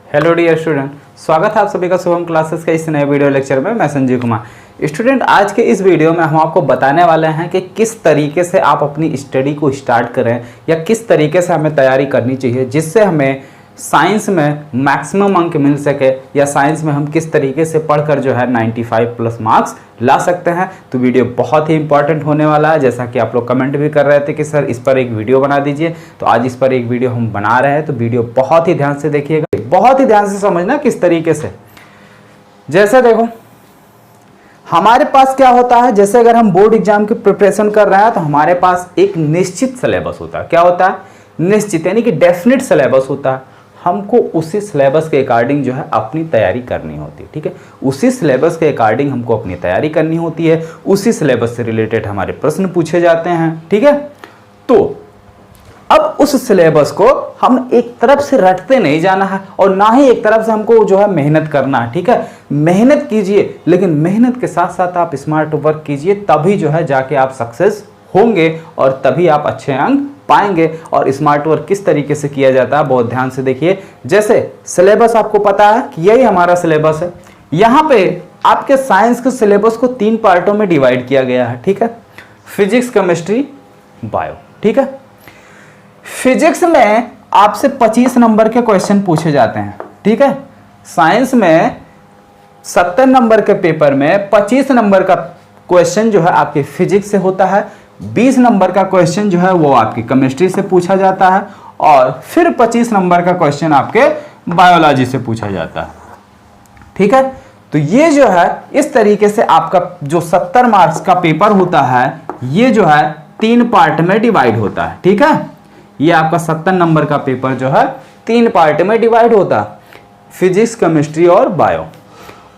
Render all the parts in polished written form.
Hello dear student, स्वागत है आप सभी का शुभम क्लासेस के इस नए वीडियो लेक्चर में। मैं संजीव कुमार। स्टूडेंट, आज के इस वीडियो में हम आपको बताने वाले हैं कि किस तरीके से आप अपनी स्टडी को स्टार्ट करें या किस तरीके से हमें तैयारी करनी चाहिए जिससे हमें साइंस में मैक्सिमम अंक मिल सके, या साइंस में हम किस तरीके से पढ़कर जो है 95 प्लस मार्क्स ला सकते हैं। तो वीडियो बहुत ही इंपॉर्टेंट होने वाला है, जैसा कि आप लोग कमेंट भी कर रहे थे कि सर इस पर एक वीडियो बना दीजिए। तो आज इस पर एक वीडियो हम बना रहे हैं, तो वीडियो बहुत ही ध्यान से देखिएगा, बहुत ही ध्यान से समझना किस तरीके से। जैसे देखो, हमारे पास क्या होता है, जैसे अगर हम बोर्ड एग्जाम की प्रिपरेशन कर रहे हैं तो हमारे पास एक निश्चित सिलेबस होता है। क्या होता है? निश्चित, यानी कि डेफिनेट सिलेबस होता है। हमको उसी सिलेबस के अकॉर्डिंग जो है अपनी तैयारी करनी होती है। ठीक है, उसी सिलेबस के अकॉर्डिंग हमको अपनी तैयारी करनी होती है, उसी सिलेबस से रिलेटेड हमारे प्रश्न पूछे जाते हैं। ठीक है, तो अब उस सिलेबस को हम एक तरफ से रटते नहीं जाना है और ना ही एक तरफ से हमको जो है मेहनत करना है। ठीक है, मेहनत कीजिए, लेकिन मेहनत के साथ साथ आप स्मार्ट वर्क कीजिए, तभी जो है जाके आप सक्सेस होंगे और तभी आप अच्छे अंक पाएंगे। और स्मार्ट वर्क किस तरीके से किया जाता है बहुत ध्यान से देखिए। जैसे सिलेबस आपको पता है कि यही हमारा सिलेबस है। यहाँ पे आपके साइंस के सिलेबस को 3 पार्टों में डिवाइड किया गया है। ठीक है, फिजिक्स, केमिस्ट्री, बायो। ठीक है, फिजिक्स में आपसे 25 नंबर के क्वेश्चन पूछे जाते हैं। ठीक है, साइंस में 70 नंबर के पेपर में 25 नंबर का क्वेश्चन जो है आपके फिजिक्स से होता है, 20 नंबर का क्वेश्चन जो है वो आपकी केमिस्ट्री से पूछा जाता है, और फिर 25 नंबर का क्वेश्चन आपके बायोलॉजी से पूछा जाता है। ठीक है, तो ये जो है इस तरीके से आपका जो 70 मार्क्स का पेपर होता है, ये जो है 3 पार्ट में डिवाइड होता है। ठीक है, ये आपका 70 नंबर का पेपर जो है 3 पार्ट में डिवाइड होता है, फिजिक्स, केमिस्ट्री और बायो।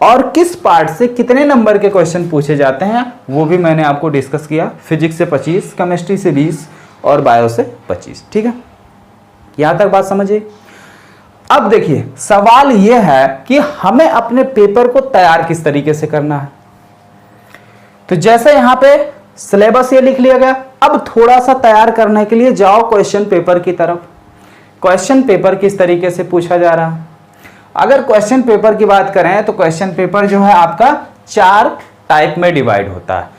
और किस पार्ट से कितने नंबर के क्वेश्चन पूछे जाते हैं वो भी मैंने आपको डिस्कस किया। फिजिक्स से 25, केमिस्ट्री से 20 और बायो से 25। ठीक है, यहां तक बात समझिए। अब देखिए, सवाल यह है कि हमें अपने पेपर को तैयार किस तरीके से करना है। तो जैसे यहां पे सिलेबस ये लिख लिया गया, अब थोड़ा सा तैयार करने के लिए जाओ क्वेश्चन पेपर की तरफ। क्वेश्चन पेपर किस तरीके से पूछा जा रहा है। अगर क्वेश्चन पेपर की बात करें तो क्वेश्चन पेपर जो है आपका 4 टाइप में डिवाइड होता है,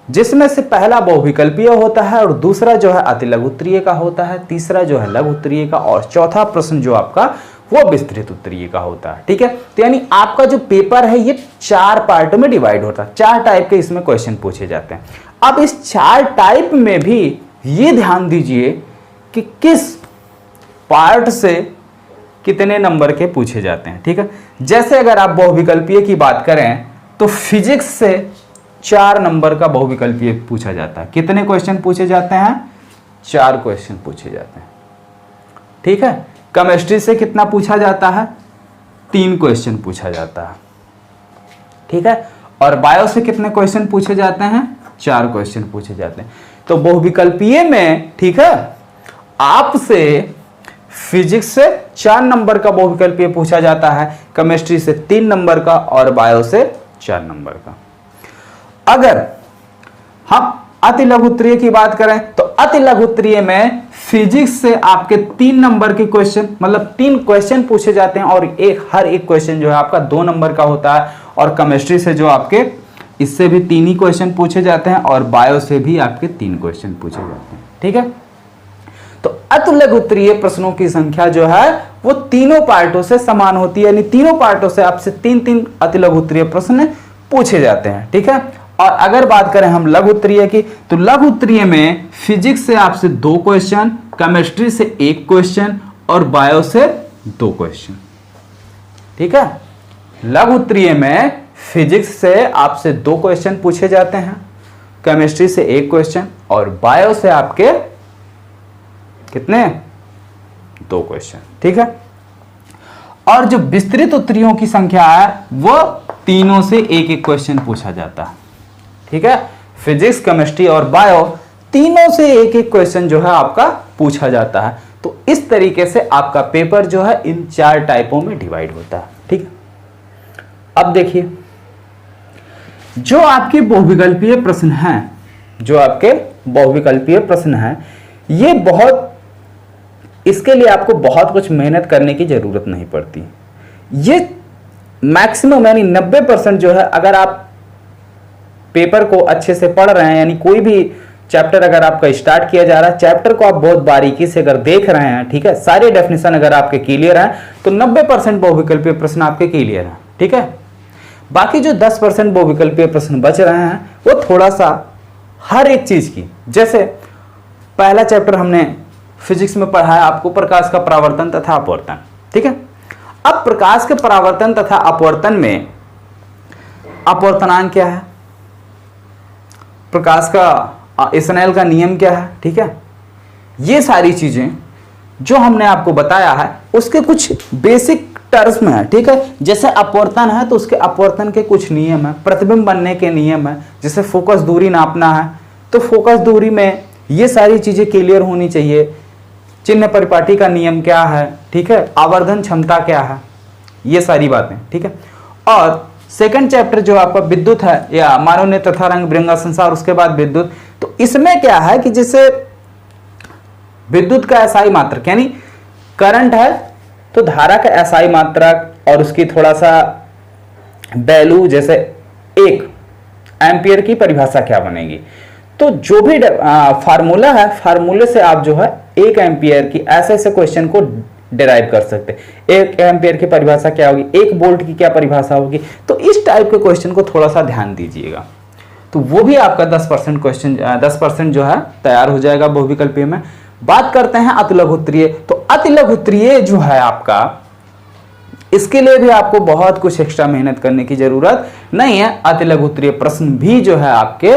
जिसमें से पहला बहुविकल्पीय होता है, और दूसरा जो है अति लघु उत्तरीय का होता है, तीसरा जो है लघु उत्तरीय का, और चौथा प्रश्न जो आपका वो विस्तृत उत्तरीय का होता है। ठीक है, तो यानी आपका जो पेपर है ये 4 पार्ट में डिवाइड होता है। 4 टाइप के इसमें क्वेश्चन पूछे जाते हैं। अब इस 4 टाइप में भी ये ध्यान दीजिए कि किस पार्ट से कितने नंबर के पूछे जाते हैं। ठीक है, जैसे अगर आप बहुविकल्पीय की बात करें तो फिजिक्स से 4 नंबर का बहुविकल्पीय पूछा जाता है। कितने क्वेश्चन पूछे जाते हैं? 4 क्वेश्चन पूछे जाते हैं। ठीक है, केमिस्ट्री से कितना पूछा जाता है? 3 क्वेश्चन पूछा जाता है। ठीक है, और बायो से कितने क्वेश्चन पूछे जाते हैं? 4 क्वेश्चन पूछे जाते हैं। तो बहुविकल्पीय में, ठीक है, आपसे फिजिक्स से 4 नंबर का बहुविकल्पीय पूछा जाता है, केमिस्ट्री से 3 नंबर का, और बायो से 4 नंबर का। अगर हम अति लघु उत्तरीय की बात करें तो अति लघु उत्तरीय में फिजिक्स से आपके 3 नंबर के क्वेश्चन, मतलब 3 क्वेश्चन पूछे जाते हैं, और हर एक क्वेश्चन जो है आपका 2 नंबर का होता है। और केमिस्ट्री से जो आपके इससे भी 3 ही क्वेश्चन पूछे जाते हैं, और बायो से भी आपके 3 क्वेश्चन पूछे जाते हैं। ठीक है, तो अति लघु उत्तरीय प्रश्नों की संख्या जो है वो तीनों पार्टों से समान होती है, यानी तीनों पार्टों से आपसे 3-3 अति लघु उत्तरीय प्रश्न पूछे जाते हैं। ठीक है, और अगर बात करें हम लघु उत्तरीय की, तो लघु उत्तरीय में फिजिक्स से आपसे 2 क्वेश्चन, केमिस्ट्री से 1 क्वेश्चन, और बायो से 2 क्वेश्चन। ठीक है, लघु उत्तरीय में फिजिक्स से आपसे 2 क्वेश्चन पूछे जाते हैं, केमिस्ट्री से 1 क्वेश्चन, और बायो से आपके कितने? 2 क्वेश्चन। ठीक है, और जो विस्तृत उत्तरीयों की संख्या है वो तीनों से 1-1 क्वेश्चन पूछा जाता है। ठीक है, फिजिक्स, केमिस्ट्री और बायो तीनों से 1-1 क्वेश्चन जो है आपका पूछा जाता है। तो इस तरीके से आपका पेपर जो है इन 4 टाइपों में डिवाइड होता है। ठीक है, अब देखिए, जो आपके बहुविकल्पीय प्रश्न हैं, जो आपके बहुविकल्पीय प्रश्न हैं, ये इसके लिए आपको बहुत कुछ मेहनत करने की जरूरत नहीं पड़ती। ये मैक्सिमम यानी 90% जो है, अगर आप पेपर को अच्छे से पढ़ रहे हैं, यानी कोई भी चैप्टर अगर आपका स्टार्ट किया जा रहा है, चैप्टर को आप बहुत बारीकी से अगर देख रहे हैं, ठीक है, सारे डेफिनेशन अगर आपके क्लियर हैं, तो 90% बहुविकल्पीय प्रश्न आपके क्लियर हैं, ठीक है। बाकी जो 10% बहुविकल्पीय प्रश्न बच रहे हैं, वो थोड़ा सा हर एक चीज की, जैसे पहला चैप्टर हमने फिजिक्स में पढ़ा है आपको, प्रकाश का परावर्तन तथा अपवर्तन, ठीक है। अब प्रकाश के परावर्तन तथा अपवर्तन में अपवर्तनांक क्या है, प्रकाश का स्नेल का नियम क्या है, ठीक है, ये सारी चीजें जो हमने आपको बताया है उसके कुछ बेसिक टर्म्स में है, ठीक है। जैसे अपवर्तन है तो उसके अपवर्तन के कुछ नियम है, प्रतिबिंब बनने के नियम है, जैसे फोकस दूरी नापना है तो फोकस दूरी में ये सारी चीजें क्लियर होनी चाहिए। चिन्ह परिपाटी का नियम क्या है, ठीक है, आवर्धन क्षमता क्या है, ये सारी बातें, ठीक है। और सेकंड चैप्टर जो आपका विद्युत है, या मानव ने तथा रंग बिरंगा संसार, उसके बाद विद्युत, तो इसमें क्या है कि जैसे विद्युत का एसआई मात्रक, यानी करंट है तो धारा का एसआई मात्रक और उसकी थोड़ा सा वैल्यू, जैसे 1 एम्पियर की परिभाषा क्या बनेगी, तो जो भी फार्मूला है, फार्मूले से आप जो है 1 एम्पियर की ऐसे ऐसे क्वेश्चन को डिराइव कर सकते हैं। 1 एम्पियर की परिभाषा क्या होगी, 1 वोल्ट की क्या परिभाषा होगी, तो इस टाइप के क्वेश्चन को थोड़ा सा ध्यान दीजिएगा, तो वो भी आपका 10% क्वेश्चन 10% जो है तैयार हो जाएगा बहुविकल्पीय में। बात करते हैं अतिलघुत्तरीय, तो अतिलघुत्तरीय जो है आपका, इसके लिए भी आपको बहुत कुछ एक्स्ट्रा मेहनत करने की जरूरत नहीं है। अतिलघुत्तरीय प्रश्न भी जो है आपके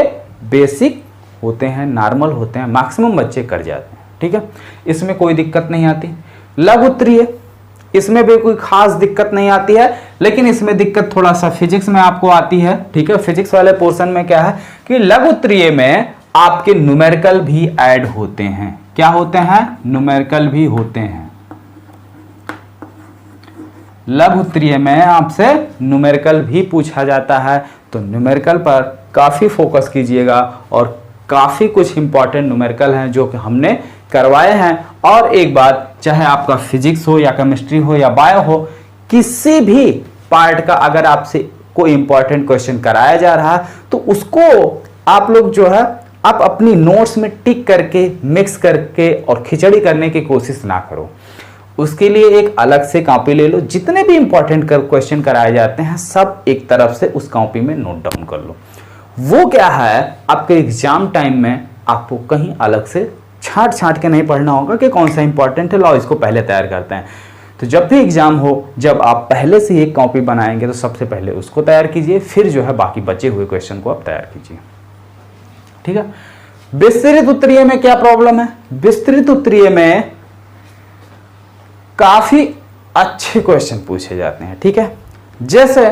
बेसिक होते हैं, नॉर्मल होते हैं, मैक्सिमम बच्चे कर जाते हैं, ठीक है, इसमें कोई दिक्कत नहीं आती। लघुत्तरीय, इसमें भी कोई खास दिक्कत नहीं आती है, लेकिन इसमें दिक्कत थोड़ा सा फिजिक्स में आपको आती है, ठीक है। फिजिक्स वाले पोर्शन में क्या है कि लघुत्तरीय में आपके न्यूमेरिकल भी ऐड होते हैं। क्या होते हैं? न्यूमेरिकल भी होते हैं। लघुत्तरीय में आपसे न्यूमेरिकल भी पूछा जाता है, तो न्यूमेरिकल पर काफी फोकस कीजिएगा, और काफी कुछ इंपॉर्टेंट न्यूमेरिकल हैं जो कि हमने करवाए हैं। और एक बात, चाहे आपका फिजिक्स हो या केमिस्ट्री हो या बायो हो, किसी भी पार्ट का अगर आपसे कोई इंपॉर्टेंट क्वेश्चन कराया जा रहा है, तो उसको आप लोग जो है आप अपनी नोट्स में टिक करके, मिक्स करके और खिचड़ी करने की कोशिश ना करो। उसके लिए एक अलग से कॉपी ले लो, जितने भी इंपॉर्टेंट क्वेश्चन कराए जाते हैं सब एक तरफ से उस कॉपी में नोट डाउन कर लो। वो क्या है, आपके एग्जाम टाइम में आपको कहीं अलग से छांट छांट के नहीं पढ़ना होगा कि कौन सा इंपॉर्टेंट है, लाओ इसको पहले तैयार करते हैं। तो जब भी एग्जाम हो, जब आप पहले से एक कॉपी बनाएंगे तो सबसे पहले उसको तैयार कीजिए, फिर जो है बाकी बचे हुए क्वेश्चन को आप तैयार कीजिए, ठीक है। विस्तृत उत्तरीय में क्या प्रॉब्लम है? विस्तृत उत्तरीय में काफी अच्छे क्वेश्चन पूछे जाते हैं, ठीक है। जैसे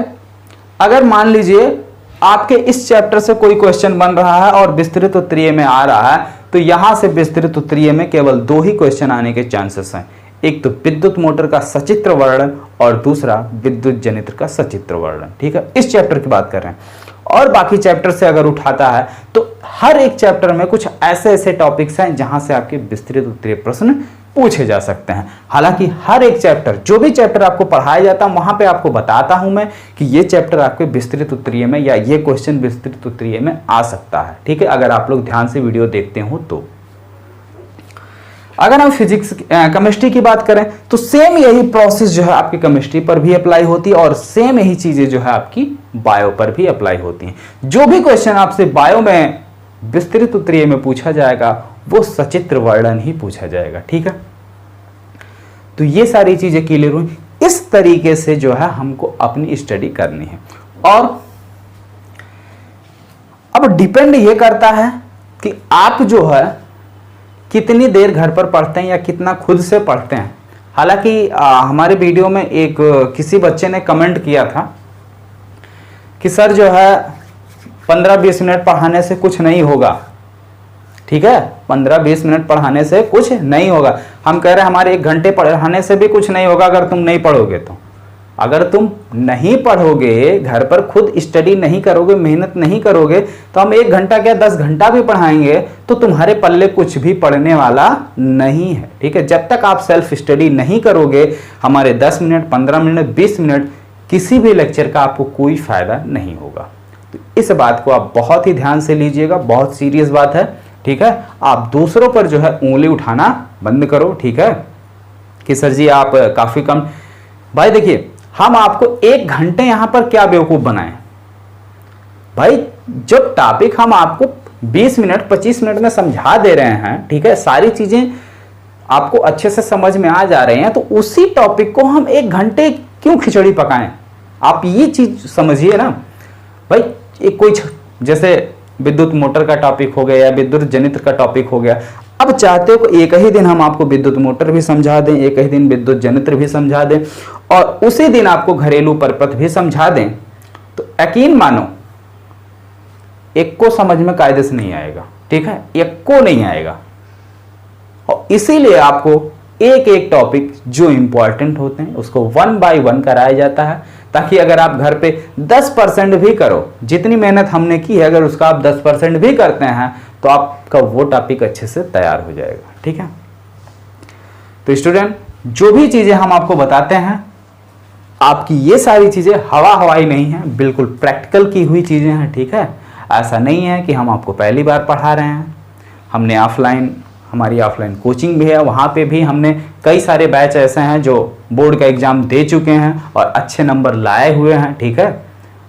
अगर मान लीजिए आपके इस चैप्टर से कोई क्वेश्चन बन रहा है और विस्तृत उत्तरीय में आ रहा है, तो यहां से विस्तृत उत्तरीय में केवल 2 ही क्वेश्चन आने के चांसेस हैं। एक तो विद्युत मोटर का सचित्र वर्णन और दूसरा विद्युत जनित्र का सचित्र वर्णन, ठीक है। इस चैप्टर की बात कर रहे हैं। और बाकी चैप्टर से अगर उठाता है तो हर एक चैप्टर में कुछ ऐसे ऐसे टॉपिक्स हैं जहां से आपके विस्तृत उत्तरीय प्रश्न पूछे जा सकते हैं। हालांकि हर एक चैप्टर, जो भी चैप्टर आपको पढ़ाया जाता है वहां पे आपको बताता हूं मैं कि ये चैप्टर आपके विस्तृत उत्तरीय में या ये क्वेश्चन विस्तृत उत्तरीय में आ सकता है, ठीक है, अगर आप लोग ध्यान से वीडियो देखते हो तो। अगर हम फिजिक्स केमिस्ट्री की बात करें तो सेम यही प्रोसेस जो है आपकी केमिस्ट्री पर भी अप्लाई होती है और सेम यही चीजें जो है आपकी बायो पर भी अप्लाई होती हैं। जो भी क्वेश्चन आपसे बायो में विस्तृत उत्तरीय में पूछा जाएगा वो सचित्र वर्णन ही पूछा जाएगा, ठीक है। तो ये सारी चीजें क्लियर हुई। इस तरीके से जो है हमको अपनी स्टडी करनी है। और अब डिपेंड ये करता है कि आप जो है कितनी देर घर पर पढ़ते हैं या कितना खुद से पढ़ते हैं। हालांकि हमारे वीडियो में एक किसी बच्चे ने कमेंट किया था कि सर जो है 15-20 मिनट पढ़ाने से कुछ नहीं होगा, ठीक है, 15-20 मिनट पढ़ाने से कुछ नहीं होगा। हम कह रहे हैं हमारे 1 घंटे पढ़ाने से भी कुछ नहीं होगा अगर तुम नहीं पढ़ोगे तो। अगर तुम नहीं पढ़ोगे, घर पर खुद स्टडी नहीं करोगे, मेहनत नहीं करोगे, तो हम 1 घंटा क्या 10 घंटा भी पढ़ाएंगे तो तुम्हारे पल्ले कुछ भी पढ़ने वाला नहीं है। ठीक है, जब तक आप सेल्फ स्टडी नहीं करोगे, हमारे 10 मिनट 15 मिनट 20 मिनट किसी भी लेक्चर का आपको कोई फायदा नहीं होगा। तो इस बात को आप बहुत ही ध्यान से लीजिएगा, बहुत सीरियस बात है। ठीक है, आप दूसरों पर जो है उंगली उठाना बंद करो। ठीक है, कि सर जी आप काफी कम, भाई देखिए हम आपको 1 घंटे यहां पर क्या बेवकूफ बनाएं भाई, जब टॉपिक हम आपको 20 मिनट 25 मिनट में समझा दे रहे हैं, ठीक है, सारी चीजें आपको अच्छे से समझ में आ जा रहे हैं, तो उसी टॉपिक को हम 1 घंटे क्यों खिचड़ी पकाएं? आप ये चीज समझिए ना भाई। एक कोई जैसे विद्युत मोटर का टॉपिक हो गया या विद्युत जनित्र का टॉपिक हो गया, अब चाहते हो एक ही दिन हम आपको विद्युत मोटर भी समझा दें, एक ही दिन विद्युत जनित्र भी समझा दें और उसी दिन आपको घरेलू परपथ भी समझा दें, तो यकीन मानो एक को समझ में कायदे से नहीं आएगा। ठीक है, एक को नहीं आएगा। और इसीलिए आपको एक एक टॉपिक जो इंपॉर्टेंट होते हैं उसको 1 बाय 1 कराया जाता है, ताकि अगर आप घर पे 10% भी करो, जितनी मेहनत हमने की है, अगर उसका आप 10% भी करते हैं तो आपका वो टॉपिक अच्छे से तैयार हो जाएगा। ठीक है, तो स्टूडेंट जो भी चीजें हम आपको बताते हैं, आपकी ये सारी चीजें हवा हवाई नहीं है, बिल्कुल प्रैक्टिकल की हुई चीजें हैं। ठीक है, ऐसा नहीं है कि हम आपको पहली बार पढ़ा रहे हैं। हमने हमारी ऑफलाइन कोचिंग भी है, वहाँ पे भी हमने कई सारे बैच ऐसे हैं जो बोर्ड का एग्जाम दे चुके हैं और अच्छे नंबर लाए हुए हैं। ठीक है,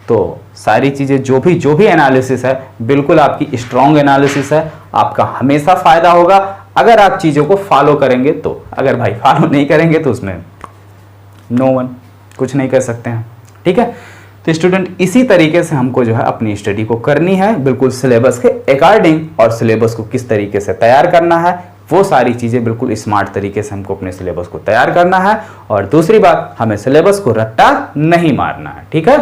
तो सारी चीज़ें जो भी एनालिसिस है बिल्कुल आपकी स्ट्रॉन्ग एनालिसिस है, आपका हमेशा फायदा होगा अगर आप चीज़ों को फॉलो करेंगे तो। अगर भाई फॉलो नहीं करेंगे तो उसमें नो वन कुछ नहीं कर सकते हैं। ठीक है, तो स्टूडेंट इसी तरीके से हमको जो है अपनी स्टडी को करनी है, बिल्कुल सिलेबस के अकॉर्डिंग, और सिलेबस को किस तरीके से तैयार करना है वो सारी चीज़ें बिल्कुल स्मार्ट तरीके से हमको अपने सिलेबस को तैयार करना है। और दूसरी बात, हमें सिलेबस को रट्टा नहीं मारना है। ठीक है,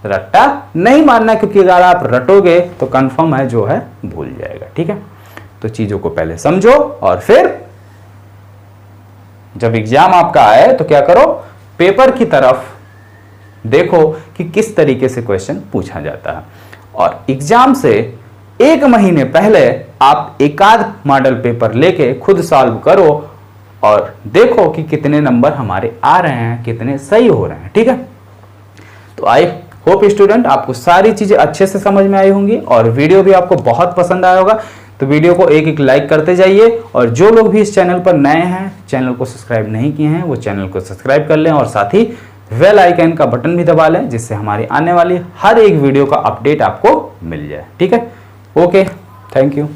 रट्टा नहीं मारना, क्योंकि अगर आप रटोगे तो कंफर्म है जो है भूल जाएगा। ठीक है, तो चीज़ों को पहले समझो और फिर जब एग्जाम आपका आए तो क्या करो, पेपर की तरफ देखो कि किस तरीके से क्वेश्चन पूछा जाता है, और एग्जाम से 1 महीने पहले आप एकाध मॉडल पेपर लेके खुद सॉल्व करो और देखो कि कितने नंबर हमारे आ रहे हैं, कितने सही हो रहे हैं। ठीक है, तो आई होप स्टूडेंट आपको सारी चीजें अच्छे से समझ में आई होंगी और वीडियो भी आपको बहुत पसंद आया होगा। तो वीडियो को एक लाइक करते जाइए, और जो लोग भी इस चैनल पर नए हैं, चैनल को सब्सक्राइब नहीं किए हैं, वो चैनल को सब्सक्राइब कर लें और साथ ही बेल आइकन का बटन भी दबा लें, जिससे हमारी आने वाली हर एक वीडियो का अपडेट आपको मिल जाए। ठीक है, ओके, थैंक यू।